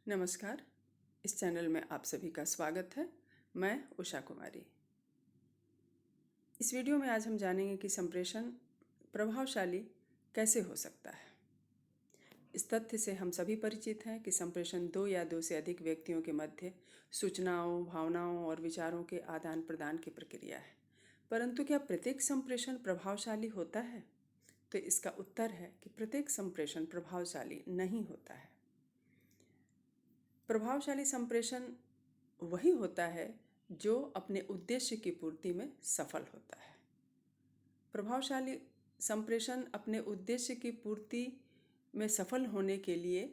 नमस्कार। इस चैनल में आप सभी का स्वागत है। मैं उषा कुमारी। इस वीडियो में आज हम जानेंगे कि संप्रेषण प्रभावशाली कैसे हो सकता है। इस तथ्य से हम सभी परिचित हैं कि संप्रेषण दो या दो से अधिक व्यक्तियों के मध्य सूचनाओं, भावनाओं और विचारों के आदान प्रदान की प्रक्रिया है। परंतु क्या प्रत्येक संप्रेषण प्रभावशाली होता है? तो इसका उत्तर है कि प्रत्येक संप्रेषण प्रभावशाली नहीं होता है। प्रभावशाली संप्रेषण वही होता है जो अपने उद्देश्य की पूर्ति में सफल होता है। प्रभावशाली संप्रेषण अपने उद्देश्य की पूर्ति में सफल होने के लिए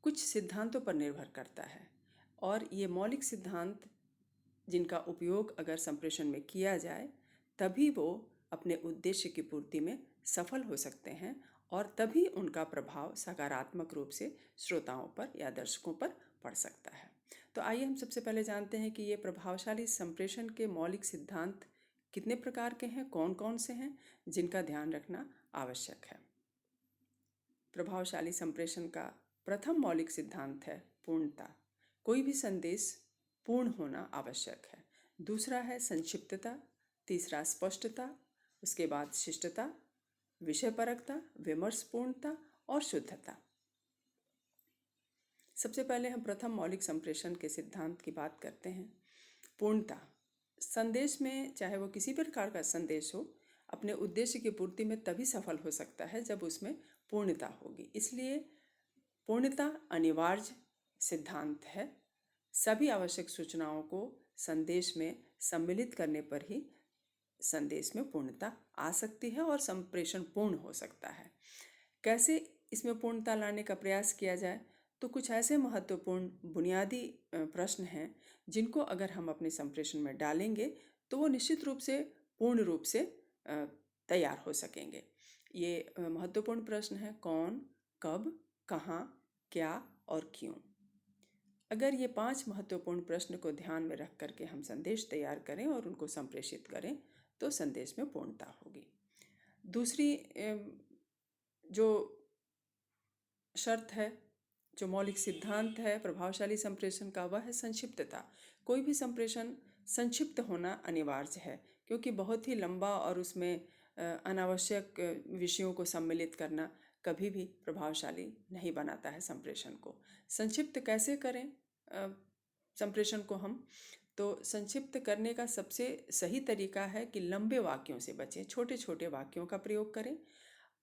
कुछ सिद्धांतों पर निर्भर करता है और ये मौलिक सिद्धांत जिनका उपयोग अगर संप्रेषण में किया जाए तभी वो अपने उद्देश्य की पूर्ति में सफल हो सकते हैं और तभी उनका प्रभाव सकारात्मक रूप से श्रोताओं पर या दर्शकों पर पड़ सकता है। तो आइए हम सबसे पहले जानते हैं कि ये प्रभावशाली संप्रेषण के मौलिक सिद्धांत कितने प्रकार के हैं, कौन कौन से हैं, जिनका ध्यान रखना आवश्यक है। प्रभावशाली संप्रेषण का प्रथम मौलिक सिद्धांत है पूर्णता। कोई भी संदेश पूर्ण होना आवश्यक है। दूसरा है संक्षिप्तता, तीसरा स्पष्टता, उसके बाद शिष्टता, विषयपरकता, विमर्शपूर्णता और शुद्धता। सबसे पहले हम प्रथम मौलिक संप्रेषण के सिद्धांत की बात करते हैं। पूर्णता। संदेश में, चाहे वो किसी प्रकार का संदेश हो, अपने उद्देश्य की पूर्ति में तभी सफल हो सकता है जब उसमें पूर्णता होगी। इसलिए पूर्णता अनिवार्य सिद्धांत है। सभी आवश्यक सूचनाओं को संदेश में सम्मिलित करने पर ही संदेश में पूर्णता आ सकती है और संप्रेषण पूर्ण हो सकता है। कैसे इसमें पूर्णता लाने का प्रयास किया जाए? तो कुछ ऐसे महत्वपूर्ण बुनियादी प्रश्न हैं जिनको अगर हम अपने संप्रेषण में डालेंगे तो वो निश्चित रूप से पूर्ण रूप से तैयार हो सकेंगे। ये महत्वपूर्ण प्रश्न हैं: कौन, कब, कहाँ, क्या और क्यों। अगर ये 5 महत्वपूर्ण प्रश्न को ध्यान में रख करके हम संदेश तैयार करें और उनको संप्रेषित करें तो संदेश में पूर्णता होगी। दूसरी जो शर्त है, जो मौलिक सिद्धांत है प्रभावशाली संप्रेषण का, वह है संक्षिप्तता। कोई भी संप्रेषण संक्षिप्त होना अनिवार्य है, क्योंकि बहुत ही लंबा और उसमें अनावश्यक विषयों को सम्मिलित करना कभी भी प्रभावशाली नहीं बनाता है संप्रेषण को। संक्षिप्त कैसे करें संप्रेषण को हम? तो संक्षिप्त करने का सबसे सही तरीका है कि लंबे वाक्यों से बचें, छोटे छोटे वाक्यों का प्रयोग करें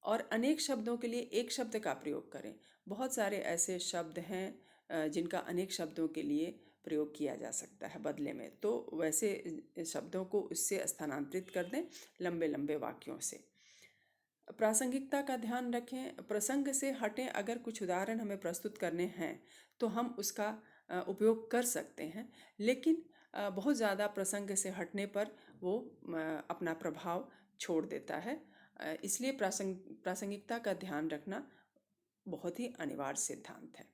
और अनेक शब्दों के लिए एक शब्द का प्रयोग करें। बहुत सारे ऐसे शब्द हैं जिनका अनेक शब्दों के लिए प्रयोग किया जा सकता है बदले में, तो वैसे शब्दों को उससे स्थानांतरित कर दें लंबे लंबे वाक्यों से। प्रासंगिकता का ध्यान रखें। प्रसंग से हटें अगर कुछ उदाहरण हमें प्रस्तुत करने हैं तो हम उसका उपयोग कर सकते हैं, लेकिन बहुत ज़्यादा प्रसंग से हटने पर वो अपना प्रभाव छोड़ देता है। इसलिए प्रासंगिकता का ध्यान रखना बहुत ही अनिवार्य सिद्धांत है।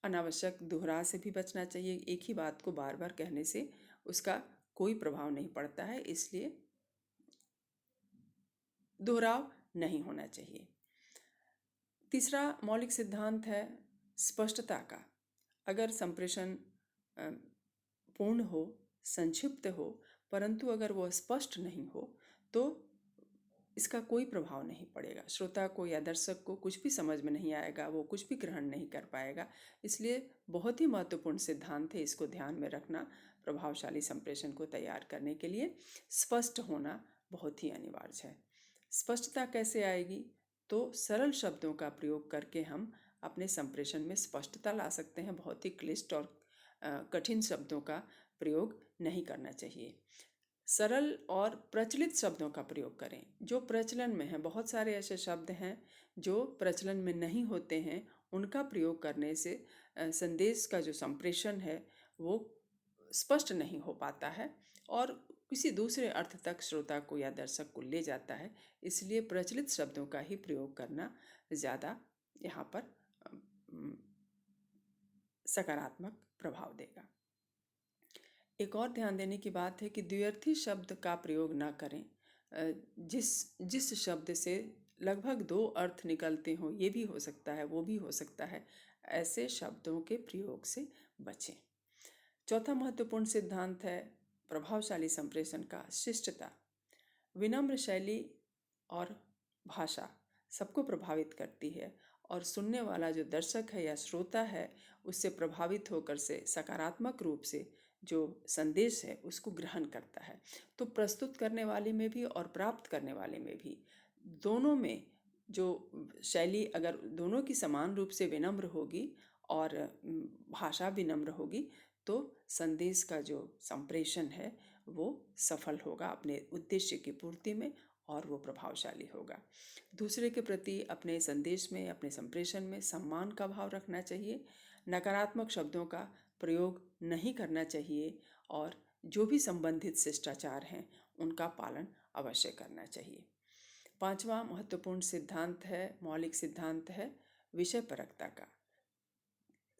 अनावश्यक दोहराव से भी बचना चाहिए। एक ही बात को बार बार कहने से उसका कोई प्रभाव नहीं पड़ता है, इसलिए दोहराव नहीं होना चाहिए। तीसरा मौलिक सिद्धांत है स्पष्टता का। अगर संप्रेषण पूर्ण हो, संक्षिप्त हो, परंतु अगर वो स्पष्ट नहीं हो तो इसका कोई प्रभाव नहीं पड़ेगा। श्रोता को या दर्शक को कुछ भी समझ में नहीं आएगा, वो कुछ भी ग्रहण नहीं कर पाएगा। इसलिए बहुत ही महत्वपूर्ण सिद्धांत है, इसको ध्यान में रखना। प्रभावशाली संप्रेषण को तैयार करने के लिए स्पष्ट होना बहुत ही अनिवार्य है। स्पष्टता कैसे आएगी? तो सरल शब्दों का प्रयोग करके हम अपने संप्रेषण में स्पष्टता ला सकते हैं। बहुत ही क्लिष्ट और कठिन शब्दों का प्रयोग नहीं करना चाहिए। सरल और प्रचलित शब्दों का प्रयोग करें, जो प्रचलन में हैं। बहुत सारे ऐसे शब्द हैं जो प्रचलन में नहीं होते हैं, उनका प्रयोग करने से संदेश का जो संप्रेषण है वो स्पष्ट नहीं हो पाता है और किसी दूसरे अर्थ तक श्रोता को या दर्शक को ले जाता है। इसलिए प्रचलित शब्दों का ही प्रयोग करना ज़्यादा यहाँ पर सकारात्मक प्रभाव देगा। एक और ध्यान देने की बात है कि द्व्यर्थी शब्द का प्रयोग ना करें। जिस शब्द से लगभग दो अर्थ निकलते हों, ये भी हो सकता है, वो भी हो सकता है, ऐसे शब्दों के प्रयोग से बचें। चौथा महत्वपूर्ण सिद्धांत है प्रभावशाली संप्रेषण का शिष्टता। विनम्र शैली और भाषा सबको प्रभावित करती है और सुनने वाला जो दर्शक है या श्रोता है उससे प्रभावित होकर से सकारात्मक रूप से जो संदेश है उसको ग्रहण करता है। तो प्रस्तुत करने वाले में भी और प्राप्त करने वाले में भी, दोनों में जो शैली अगर दोनों की समान रूप से विनम्र होगी और भाषा विनम्र होगी तो संदेश का जो संप्रेषण है वो सफल होगा अपने उद्देश्य की पूर्ति में और वो प्रभावशाली होगा। दूसरे के प्रति अपने संदेश में, अपने संप्रेषण में सम्मान का भाव रखना चाहिए, नकारात्मक शब्दों का प्रयोग नहीं करना चाहिए और जो भी संबंधित शिष्टाचार हैं उनका पालन अवश्य करना चाहिए। पांचवा महत्वपूर्ण सिद्धांत है, मौलिक सिद्धांत है विषयपरकता का।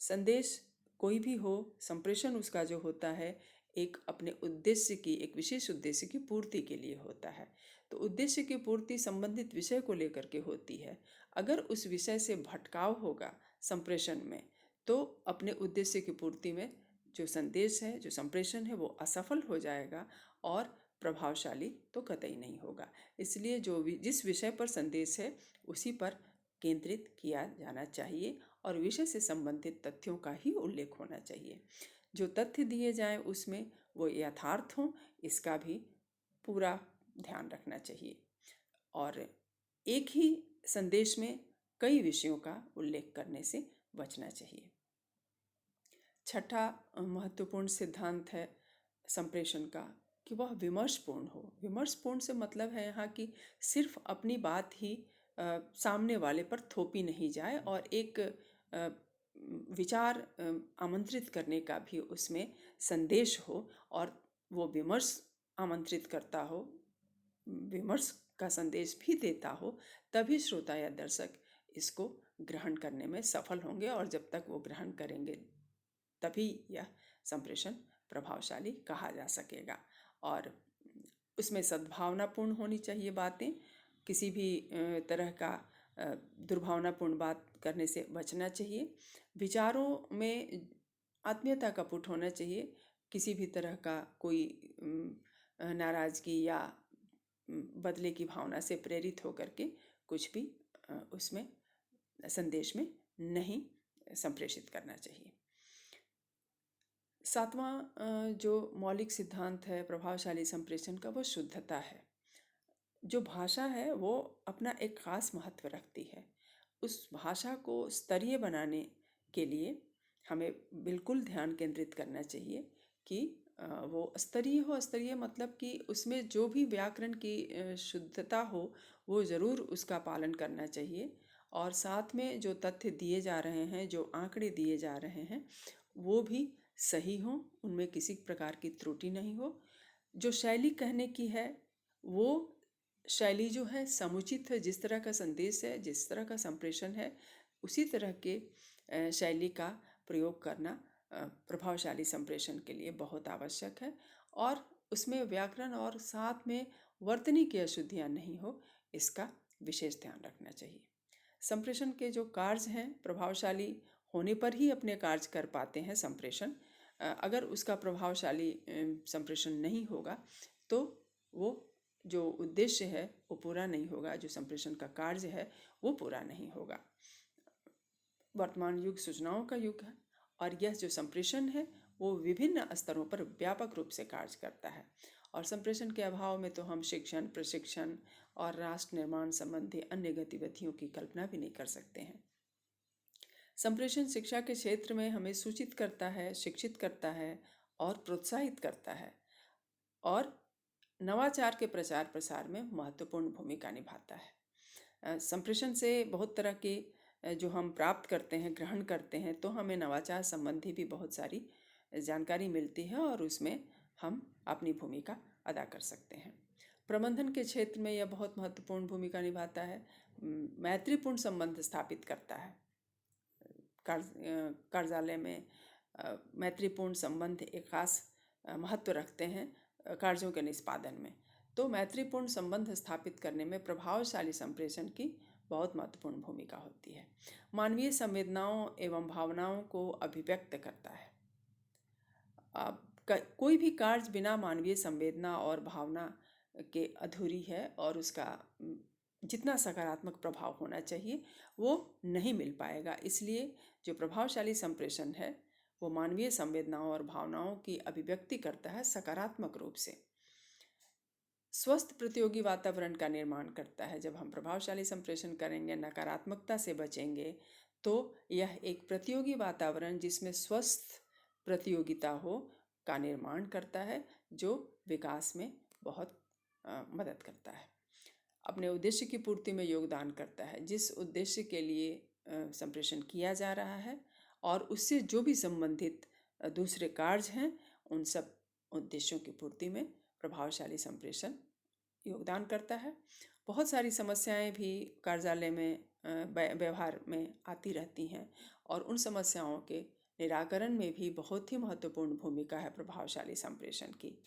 संदेश कोई भी हो, संप्रेषण उसका जो होता है एक अपने उद्देश्य की, एक विशेष उद्देश्य की पूर्ति के लिए होता है। तो उद्देश्य की पूर्ति संबंधित विषय को लेकर के होती है। अगर उस विषय से भटकाव होगा संप्रेषण में तो अपने उद्देश्य की पूर्ति में जो संदेश है, जो संप्रेषण है वो असफल हो जाएगा और प्रभावशाली तो कतई नहीं होगा। इसलिए जिस विषय पर संदेश है उसी पर केंद्रित किया जाना चाहिए और विषय से संबंधित तथ्यों का ही उल्लेख होना चाहिए। जो तथ्य दिए जाएं उसमें वो यथार्थ हों, इसका भी पूरा ध्यान रखना चाहिए और एक ही संदेश में कई विषयों का उल्लेख करने से बचना चाहिए। छठा महत्वपूर्ण सिद्धांत है संप्रेषण का कि वह विमर्शपूर्ण हो। विमर्शपूर्ण से मतलब है यहाँ कि सिर्फ अपनी बात ही सामने वाले पर थोपी नहीं जाए और एक विचार आमंत्रित करने का भी उसमें संदेश हो और वो विमर्श आमंत्रित करता हो, विमर्श का संदेश भी देता हो, तभी श्रोता या दर्शक इसको ग्रहण करने में सफल होंगे और जब तक वो ग्रहण करेंगे तभी यह संप्रेषण प्रभावशाली कहा जा सकेगा। और उसमें सद्भावनापूर्ण होनी चाहिए बातें, किसी भी तरह का दुर्भावनापूर्ण बात करने से बचना चाहिए। विचारों में आत्मीयता का पुट होना चाहिए, किसी भी तरह का कोई नाराज़गी या बदले की भावना से प्रेरित होकर के कुछ भी उसमें संदेश में नहीं संप्रेषित करना चाहिए। सातवां जो मौलिक सिद्धांत है प्रभावशाली संप्रेषण का वो शुद्धता है। जो भाषा है वो अपना एक खास महत्व रखती है। उस भाषा को स्तरीय बनाने के लिए हमें बिल्कुल ध्यान केंद्रित करना चाहिए कि वो स्तरीय हो। स्तरीय मतलब कि उसमें जो भी व्याकरण की शुद्धता हो वो ज़रूर उसका पालन करना चाहिए और साथ में जो तथ्य दिए जा रहे हैं, जो आंकड़े दिए जा रहे हैं वो भी सही हो, उनमें किसी प्रकार की त्रुटि नहीं हो। जो शैली कहने की है वो शैली जो है समुचित है, जिस तरह का संदेश है, जिस तरह का संप्रेषण है उसी तरह के शैली का प्रयोग करना प्रभावशाली संप्रेषण के लिए बहुत आवश्यक है और उसमें व्याकरण और साथ में वर्तनी की अशुद्धियाँ नहीं हो, इसका विशेष ध्यान रखना चाहिए। संप्रेषण के जो कार्य हैं प्रभावशाली होने पर ही अपने कार्य कर पाते हैं संप्रेषण। अगर उसका प्रभावशाली संप्रेषण नहीं होगा तो वो जो उद्देश्य है वो पूरा नहीं होगा, जो संप्रेषण का कार्य है वो पूरा नहीं होगा। वर्तमान युग सूचनाओं का युग है और यह जो संप्रेषण है वो विभिन्न स्तरों पर व्यापक रूप से कार्य करता है और संप्रेषण के अभाव में तो हम शिक्षण, प्रशिक्षण और राष्ट्र निर्माण संबंधी अन्य गतिविधियों की कल्पना भी नहीं कर सकते हैं। संप्रेषण शिक्षा के क्षेत्र में हमें सूचित करता है, शिक्षित करता है और प्रोत्साहित करता है और नवाचार के प्रचार प्रसार में महत्वपूर्ण भूमिका निभाता है। संप्रेषण से बहुत तरह के जो हम प्राप्त करते हैं, ग्रहण करते हैं, तो हमें नवाचार संबंधी भी बहुत सारी जानकारी मिलती है और उसमें हम अपनी भूमिका अदा कर सकते हैं। प्रबंधन के क्षेत्र में यह बहुत महत्वपूर्ण भूमिका निभाता है, मैत्रीपूर्ण संबंध स्थापित करता है। कार्यालय में मैत्रीपूर्ण संबंध एक खास महत्व रखते हैं कार्यों के निष्पादन में। तो मैत्रीपूर्ण संबंध स्थापित करने में प्रभावशाली संप्रेषण की बहुत महत्वपूर्ण भूमिका होती है। मानवीय संवेदनाओं एवं भावनाओं को अभिव्यक्त करता है। अब कोई भी कार्य बिना मानवीय संवेदना और भावना के अधूरी है और उसका जितना सकारात्मक प्रभाव होना चाहिए वो नहीं मिल पाएगा। इसलिए जो प्रभावशाली संप्रेषण है वो मानवीय संवेदनाओं और भावनाओं की अभिव्यक्ति करता है सकारात्मक रूप से। स्वस्थ प्रतियोगी वातावरण का निर्माण करता है। जब हम प्रभावशाली संप्रेषण करेंगे, नकारात्मकता से बचेंगे, तो यह एक प्रतियोगी वातावरण जिसमें स्वस्थ प्रतियोगिता हो का निर्माण करता है, जो विकास में बहुत मदद करता है। अपने उद्देश्य की पूर्ति में योगदान करता है। जिस उद्देश्य के लिए संप्रेषण किया जा रहा है और उससे जो भी संबंधित दूसरे कार्य हैं, उन सब उद्देश्यों की पूर्ति में प्रभावशाली संप्रेषण योगदान करता है। बहुत सारी समस्याएं भी कार्यालय में व्यवहार में आती रहती हैं और उन समस्याओं के निराकरण में भी बहुत ही महत्वपूर्ण भूमिका है प्रभावशाली संप्रेषण की।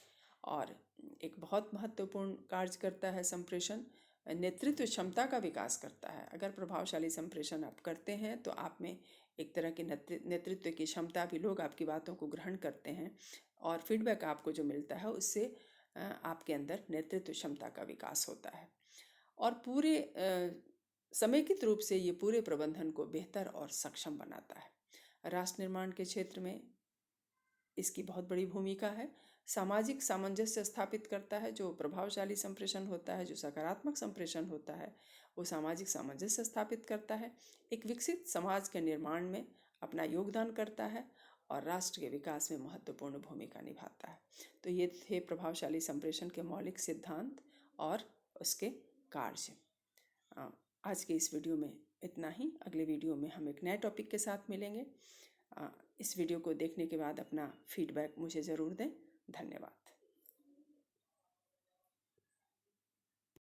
और एक बहुत महत्वपूर्ण कार्य करता है संप्रेषण, नेतृत्व क्षमता का विकास करता है। अगर प्रभावशाली संप्रेषण आप करते हैं तो आप में एक तरह की नेतृत्व की क्षमता भी, लोग आपकी बातों को ग्रहण करते हैं और फीडबैक आपको जो मिलता है उससे आपके अंदर नेतृत्व क्षमता का विकास होता है। और पूरे समेकित रूप से ये पूरे प्रबंधन को बेहतर और सक्षम बनाता है। राष्ट्र निर्माण के क्षेत्र में इसकी बहुत बड़ी भूमिका है। सामाजिक सामंजस्य स्थापित करता है। जो प्रभावशाली संप्रेषण होता है, जो सकारात्मक संप्रेषण होता है, वो सामाजिक सामंजस्य स्थापित करता है, एक विकसित समाज के निर्माण में अपना योगदान करता है और राष्ट्र के विकास में महत्वपूर्ण भूमिका निभाता है। तो ये थे प्रभावशाली संप्रेषण के मौलिक सिद्धांत और उसके कार्य। आज के इस वीडियो में इतना ही। अगले वीडियो में हम एक नए टॉपिक के साथ मिलेंगे। इस वीडियो को देखने के बाद अपना फीडबैक मुझे ज़रूर दें। धन्यवाद।